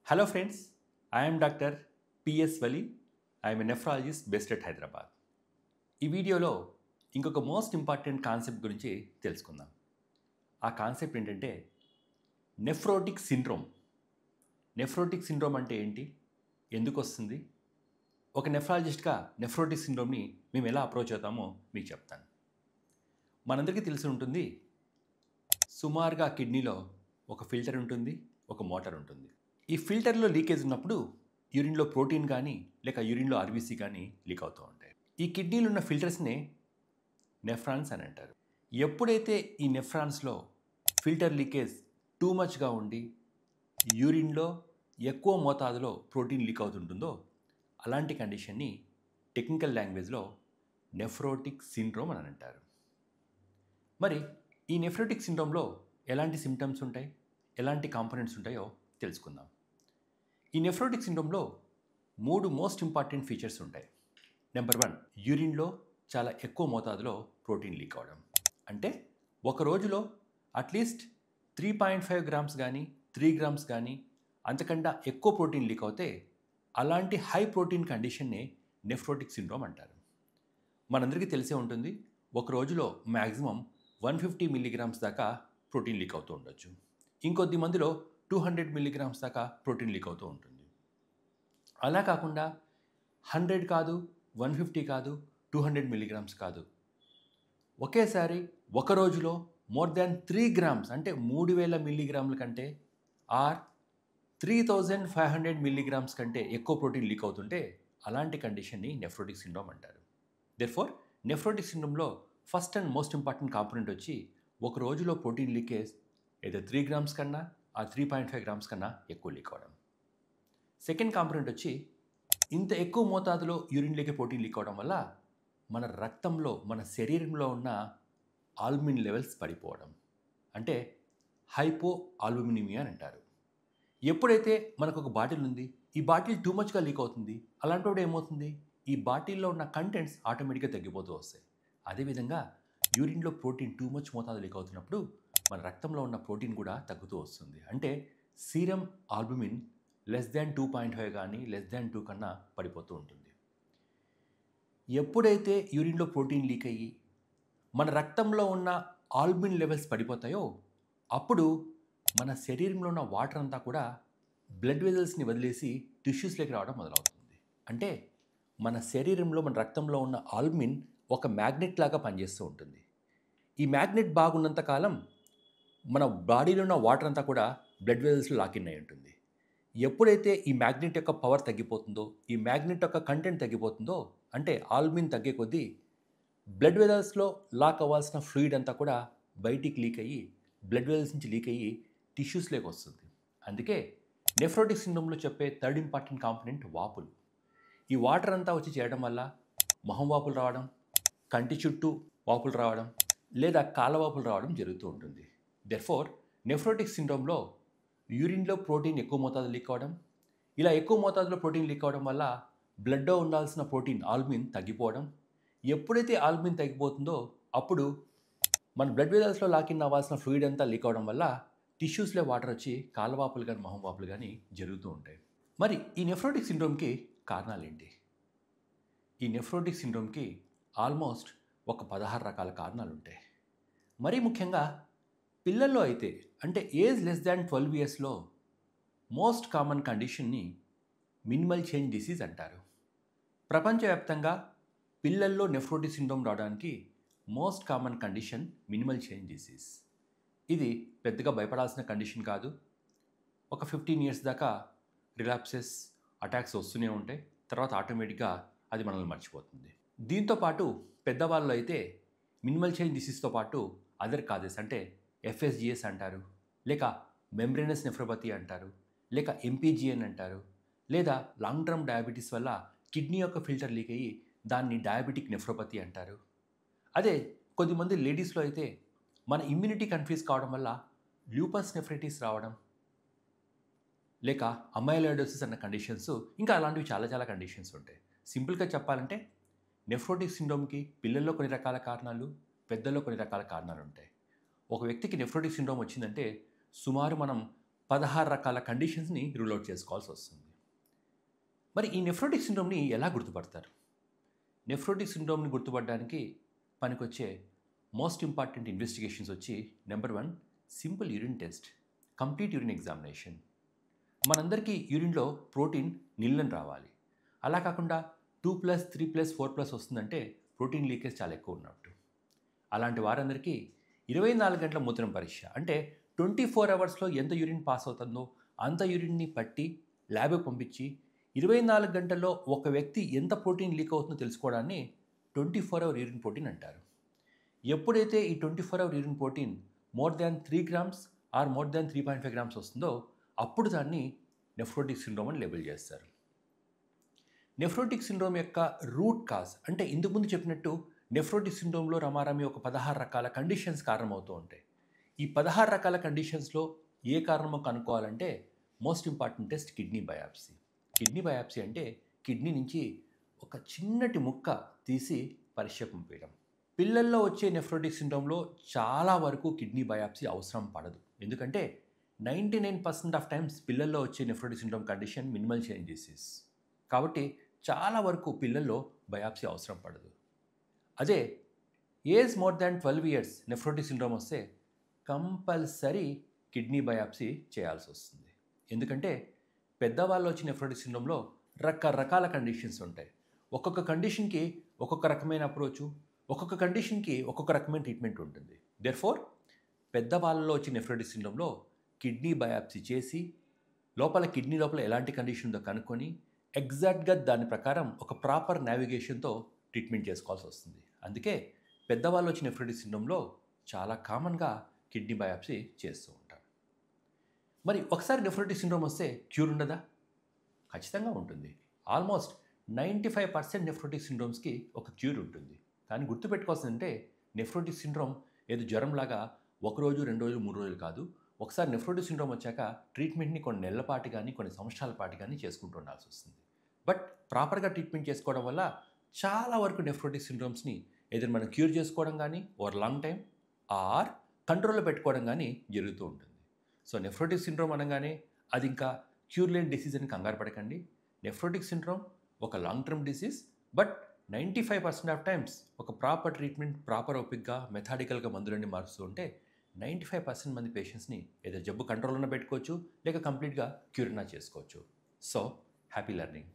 Hello friends, I am Dr. P.S. Wali. I am a nephrologist based at Hyderabad. ఈ వీడియోలో ఇంకొక most important concept గురించి తెలుసుకుందాం. ఆ కాన్సెప్ట్ ఏంటంటే నెఫ్రోటిక్ సిండ్రోమ్. నెఫ్రోటిక్ సిండ్రోమ్ అంటే ఏంటి, ఎందుకు వస్తుంది, ఒక నెఫ్రాలజిస్ట్గా నెఫ్రోటిక్ సిండ్రోమ్ని మేము ఎలా అప్రోచ్ అవుతామో మీకు చెప్తాను. మనందరికీ తెలిసి ఉంటుంది, సుమారుగా కిడ్నీలో ఒక ఫిల్టర్ ఉంటుంది, ఒక మోటార్ ఉంటుంది. ఈ ఫిల్టర్లో లీకేజ్ ఉన్నప్పుడు యూరిన్లో ప్రోటీన్ కానీ లేక యూరిన్లో ఆర్బీసీ కానీ లీక్ అవుతూ ఉంటాయి. ఈ కిడ్నీలో ఉన్న ఫిల్టర్స్నే నెఫ్రాన్స్ అని అంటారు. ఎప్పుడైతే ఈ నెఫ్రాన్స్లో ఫిల్టర్ లీకేజ్ టూ మచ్గా ఉండి యూరిన్లో ఎక్కువ మోతాదులో ప్రోటీన్ లీక్ అవుతుంటుందో అలాంటి కండిషన్ని టెక్నికల్ లాంగ్వేజ్లో నెఫ్రోటిక్ సిండ్రోమ్ అని అంటారు. మరి ఈ నెఫ్రోటిక్ సిండ్రోమ్లో ఎలాంటి సిమ్టమ్స్ ఉంటాయి, ఎలాంటి కాంపోనెంట్స్ ఉంటాయో తెలుసుకుందాం. ఈ నెఫ్రోటిక్ సిండ్రోమ్లో 3 మోస్ట్ ఇంపార్టెంట్ ఫీచర్స్ ఉంటాయి. నెంబర్ 1, యూరిన్లో చాలా ఎక్కువ మోతాదులో ప్రోటీన్ లీక్ అవడం. అంటే ఒక రోజులో అట్లీస్ట్ 3.5 గ్రామ్స్ కానీ 3 గ్రామ్స్ కానీ అంతకన్నా ఎక్కువ ప్రోటీన్ లీక్ అవుతే అలాంటి హై ప్రోటీన్ కండిషన్నే నెఫ్రోటిక్ సిండ్రోమ్ అంటారు. మనందరికీ తెలిసే ఉంటుంది, ఒక రోజులో మ్యాక్సిమం 150 మిల్లీగ్రామ్స్ దాకా ప్రోటీన్ లీక్ అవుతూ ఉండొచ్చు. ఇంకొద్ది మందిలో 200 మిల్లీగ్రామ్స్ దాకా ప్రోటీన్ లీక్ అవుతూ ఉంటుంది. అలా కాకుండా 100 కాదు, 150 కాదు, 200 మిల్లీగ్రామ్స్ కాదు, ఒకేసారి ఒక రోజులో మోర్ దాన్ 3 గ్రామ్స్ అంటే 3000 మిల్లీగ్రాముల కంటే ఆర్ 3500 మిల్లీగ్రామ్స్ కంటే ఎక్కువ ప్రోటీన్ లీక్ అవుతుంటే అలాంటి కండిషన్ని నెఫ్రోటిక్ సిండ్రోమ్ అంటారు. దెర్ఫోర్ నెఫ్రోటిక్ సిండ్రోమ్లో first and most important component వచ్చి ఒక రోజులో ప్రోటీన్ లీకేజ్ ఏదో 3 గ్రామ్స్ కన్నా ఆ 3.5 గ్రామ్స్ కన్నా ఎక్కువ లీక్ అవడం. సెకండ్ కాంపోనెంట్ వచ్చి ఇంత ఎక్కువ మోతాదులో యూరిన్లోకి ప్రోటీన్ లీక్ అవడం వల్ల మన రక్తంలో మన శరీరంలో ఉన్న ఆల్బుమిన్ లెవెల్స్ పడిపోవడం, అంటే హైపో ఆల్బుమినిమియా అని అంటారు. ఎప్పుడైతే మనకు ఒక బాటిల్ ఉంది, ఈ బాటిల్ టూ మచ్గా లీక్ అవుతుంది, అలాంటప్పుడు ఏమవుతుంది, ఈ బాటిల్లో ఉన్న కంటెంట్స్ ఆటోమేటిక్గా తగ్గిపోతూ వస్తాయి. అదేవిధంగా యూరిన్లో ప్రోటీన్ టూ మచ్ మోతాదు లీక్ అవుతున్నప్పుడు మన రక్తంలో ఉన్న ప్రోటీన్ కూడా తగ్గుతూ వస్తుంది. అంటే సీరం ఆల్బుమిన్ లెస్ దాన్ 2.5 కానీ లెస్ దాన్ 2 కన్నా పడిపోతూ ఉంటుంది. ఎప్పుడైతే యూరిన్లో ప్రోటీన్ లీక్ అయ్యి మన రక్తంలో ఉన్న ఆల్బుమిన్ లెవెల్స్ పడిపోతాయో అప్పుడు మన శరీరంలో ఉన్న వాటర్ అంతా కూడా బ్లడ్ వెజల్స్ని వదిలేసి టిష్యూస్లోకి రావడం మొదలవుతుంది. అంటే మన శరీరంలో మన రక్తంలో ఉన్న ఆల్బుమిన్ ఒక మ్యాగ్నెట్ లాగా పనిచేస్తూ ఉంటుంది. ఈ మ్యాగ్నెట్ బాగున్నంత కాలం మన బాడీలో ఉన్న వాటర్ అంతా కూడా బ్లడ్ వెజల్స్లో లాకిన్ అయి ఉంటుంది. ఎప్పుడైతే ఈ మ్యాగ్నెట్ యొక్క పవర్ తగ్గిపోతుందో, ఈ మ్యాగ్నెట్ యొక్క కంటెంట్ తగ్గిపోతుందో, అంటే ఆల్బుమిన్ తగ్గే కొద్దీ బ్లడ్ వెజల్స్లో లాక్ అవ్వాల్సిన ఫ్లూయిడ్ అంతా కూడా బయటికి లీక్ అయ్యి బ్లడ్ వెజల్స్ నుంచి లీక్ అయ్యి టిష్యూస్లోకి వస్తుంది. అందుకే నెఫ్రోటిక్ సిండ్రోమ్లో చెప్పే థర్డ్ ఇంపార్టెంట్ కాంపోనెంట్ వాపులు. ఈ వాటర్ అంతా వచ్చి చేయడం వల్ల మొహం వాపులు రావడం, కంటి చుట్టూ వాపులు రావడం లేదా కాళ్ళ వాపులు రావడం జరుగుతూ ఉంటుంది. దెర్ఫోర్ నెఫ్రోటిక్ సిండ్రోమ్లో యూరిన్లో ప్రోటీన్ ఎక్కువ మోతాదు లీక్ అవడం, ఇలా ఎక్కువ మోతాదులో ప్రోటీన్ లీక్ అవడం వల్ల బ్లడ్లో ఉండాల్సిన ప్రోటీన్ ఆల్బుమిన్ తగ్గిపోవడం. ఎప్పుడైతే ఆల్బుమిన్ తగ్గిపోతుందో అప్పుడు మన బ్లడ్ వెజల్స్లో లాకిన్ అవ్వాల్సిన ఫ్లూయిడ్ అంతా లీక్ అవడం వల్ల టిష్యూస్లో వాటర్ వచ్చి కాళ్ళవాపులు కానీ మొహం వాపులు కానీ జరుగుతూ ఉంటాయి. మరి ఈ నెఫ్రోటిక్ సిండ్రోమ్కి కారణాలు ఏంటి? ఈ నెఫ్రోటిక్ సిండ్రోమ్కి ఆల్మోస్ట్ ఒక 16 రకాల కారణాలు ఉంటాయి. మరీ ముఖ్యంగా పిల్లల్లో అయితే, అంటే ఏజ్ లెస్ దాన్ 12 ఇయర్స్లో మోస్ట్ కామన్ కండిషన్ని మినిమల్ చేంజ్ డిసీజ్ అంటారు. ప్రపంచవ్యాప్తంగా పిల్లల్లో నెఫ్రోటిక్ సిండ్రోమ్ రావడానికి most common condition minimal change disease. ఇది పెద్దగా భయపడాల్సిన కండిషన్ కాదు. ఒక 15 ఇయర్స్ దాకా రిలాప్సెస్, అటాక్స్ వస్తూనే ఉంటాయి. తర్వాత ఆటోమేటిక్గా అది మనల్ని మర్చిపోతుంది. దీంతోపాటు పెద్దవాళ్ళు అయితే మినిమల్ చేంజ్ డిసీజ్తో పాటు అదర్ కాజెస్ అంటే FSGS అంటారు, లేక మెంబ్రేనస్ నెఫ్రోపతి అంటారు, లేక MPGN అంటారు, లేదా లాంగ్ టర్మ్ డయాబెటీస్ వల్ల కిడ్నీ యొక్క ఫిల్టర్ లీక్ అయ్యి దాన్ని డయాబెటిక్ నెఫ్రోపతి అంటారు. అదే కొద్దిమంది లేడీస్లో అయితే మన ఇమ్యూనిటీ కన్ఫ్యూజ్ కావడం వల్ల ల్యూపస్ నెఫ్రైటిస్ రావడం, లేక అమైలాయిడోసిస్ అన్న కండిషన్స్, ఇంకా అలాంటివి చాలా చాలా కండిషన్స్ ఉంటాయి. సింపుల్గా చెప్పాలంటే నెఫ్రోటిక్ సిండ్రోమ్కి పిల్లల్లో కొన్ని రకాల కారణాలు, పెద్దల్లో కొన్ని రకాల కారణాలు ఉంటాయి. ఒక వ్యక్తికి నెఫ్రోటిక్ సిండ్రోమ్ వచ్చిందంటే సుమారు మనం 16 రకాల కండిషన్స్ని రూల్ అవుట్ చేసుకోవాల్సి వస్తుంది. మరి ఈ నెఫ్రోటిక్ సిండ్రోమ్ని ఎలా గుర్తుపడతారు? నెఫ్రోటిక్ సిండ్రోమ్ని గుర్తుపడడానికి పనికొచ్చే మోస్ట్ ఇంపార్టెంట్ ఇన్వెస్టిగేషన్స్ వచ్చి number 1 simple urine test, complete urine examination. మనందరికీ యూరిన్లో ప్రోటీన్ నిల్లని రావాలి. అలా కాకుండా 2+, 3+, 4+ వస్తుందంటే ప్రోటీన్ లీకేజ్ చాలా ఎక్కువ ఉన్నట్టు. అలాంటి వారందరికీ 24 గంటల మూత్రం పరీక్ష, అంటే 24 అవర్స్లో ఎంత యూరిన్ పాస్ అవుతుందో అంత యూరిన్ని పట్టి ల్యాబ్కి పంపించి 24 గంటల్లో ఒక వ్యక్తి ఎంత ప్రోటీన్ లీక్ అవుతుందో తెలుసుకోవడాన్ని 24 అవర్ యూరిన్ ప్రోటీన్ అంటారు. ఎప్పుడైతే ఈ 24 hour urine protein more than 3 grams or more than 3.5 grams వస్తుందో అప్పుడు దాన్ని నెఫ్రోటిక్ సిండ్రోమ్ అని లేబుల్ చేస్తారు. నెఫ్రోటిక్ సిండ్రోమ్ యొక్క రూట్ కాజ్ అంటే ఇంతకుముందు చెప్పినట్టు నెఫ్రోటిక్ సిండ్రోమ్లో రమారమి ఒక 16 రకాల కండిషన్స్ కారణమవుతూ ఉంటాయి. ఈ 16 రకాల కండిషన్స్లో ఏ కారణమో కనుక్కోవాలంటే most important test kidney biopsy. Kidney biopsy అంటే కిడ్నీ నుంచి ఒక చిన్నటి ముక్క తీసి పరీక్ష పంపించడం. పిల్లల్లో వచ్చే నెఫ్రోటిక్ సిండ్రోమ్లో చాలా వరకు కిడ్నీ బయాప్సీ అవసరం పడదు. ఎందుకంటే 99% ఆఫ్ టైమ్స్ పిల్లల్లో వచ్చే nephrotic syndrome condition minimal change disease. కాబట్టి చాలా వరకు పిల్లల్లో బయాప్సీ అవసరం పడదు. అదే age more than 12 years nephrotic syndrome వస్తే కంపల్సరీ కిడ్నీ బయాప్సీ చేయాల్సి వస్తుంది. ఎందుకంటే పెద్దవాళ్ళు వచ్చిన నెఫ్రోటిక్ సిండ్రోమ్లో రకరకాల కండిషన్స్ ఉంటాయి. ఒక్కొక్క కండిషన్కి ఒక్కొక్క రకమైన అప్రోచు, ఒక్కొక్క కండిషన్కి ఒక్కొక్క రకమైన ట్రీట్మెంట్ ఉంటుంది. దేర్ఫోర్ పెద్దవాళ్ళలో వచ్చిన నెఫ్రోటిక్ సిండ్రోమ్లో కిడ్నీ బయాప్సీ చేసి కిడ్నీ లోపల ఎలాంటి కండిషన్ ఉందో కనుక్కొని ఎగ్జాక్ట్గా దాని ప్రకారం ఒక ప్రాపర్ నావిగేషన్తో ట్రీట్మెంట్ చేసుకోవాల్సి వస్తుంది. అందుకే పెద్దవాళ్ళు వచ్చిన నెఫ్రోటిక్ సిండ్రోమ్లో చాలా కామన్గా కిడ్నీ బయాప్సీ చేస్తూ ఉంటారు. మరి ఒకసారి నెఫ్రోటిక్ సిండ్రోమ్ వస్తే క్యూర్ ఉండదా? ఖచ్చితంగా ఉంటుంది. ఆల్మోస్ట్ 95% నెఫ్రోటిక్ సిండ్రోమ్స్కి ఒక క్యూర్ ఉంటుంది. కానీ గుర్తుపెట్టుకోవాల్సిందంటే నెఫ్రోటిక్ సిండ్రోమ్ ఏదో జ్వరంలాగా 1 రోజు, 2 రోజులు, 3 రోజులు కాదు. ఒకసారి నెఫ్రోటిక్ సిండ్రోమ్ వచ్చాక ట్రీట్మెంట్ని కొన్ని నెలల పాటు కానీ కొన్ని సంవత్సరాల పాటు కానీ చేసుకుంటూ ఉండాల్సి వస్తుంది. బట్ ప్రాపర్గా ట్రీట్మెంట్ చేసుకోవడం వల్ల చాలా వరకు నెఫ్రోటిక్ సిండ్రోమ్స్ని ఏదైనా మనం క్యూర్ చేసుకోవడం కానీ ఓవర్ లాంగ్ టైం ఆర్ కంట్రోల్లో పెట్టుకోవడం కానీ జరుగుతూ ఉంటుంది. సో నెఫ్రోటిక్ సిండ్రోమ్ అనగానే అది ఇంకా క్యూర్ లేని డిసీజ్ అని కంగారు పడకండి. నెఫ్రోటిక్ సిండ్రోమ్ ఒక long term disease. But 95% of times ఒక ప్రాపర్ ట్రీట్మెంట్, ప్రాపర్ ఓపిక్గా మెథాడికల్గా మందులన్నీ మారుస్తూ ఉంటే 95% మంది పేషెంట్స్ని ఏదో జబ్బు కంట్రోల్లోనే పెట్టుకోవచ్చు, లేక కంప్లీట్గా క్యూర్నా చేసుకోవచ్చు. So happy learning.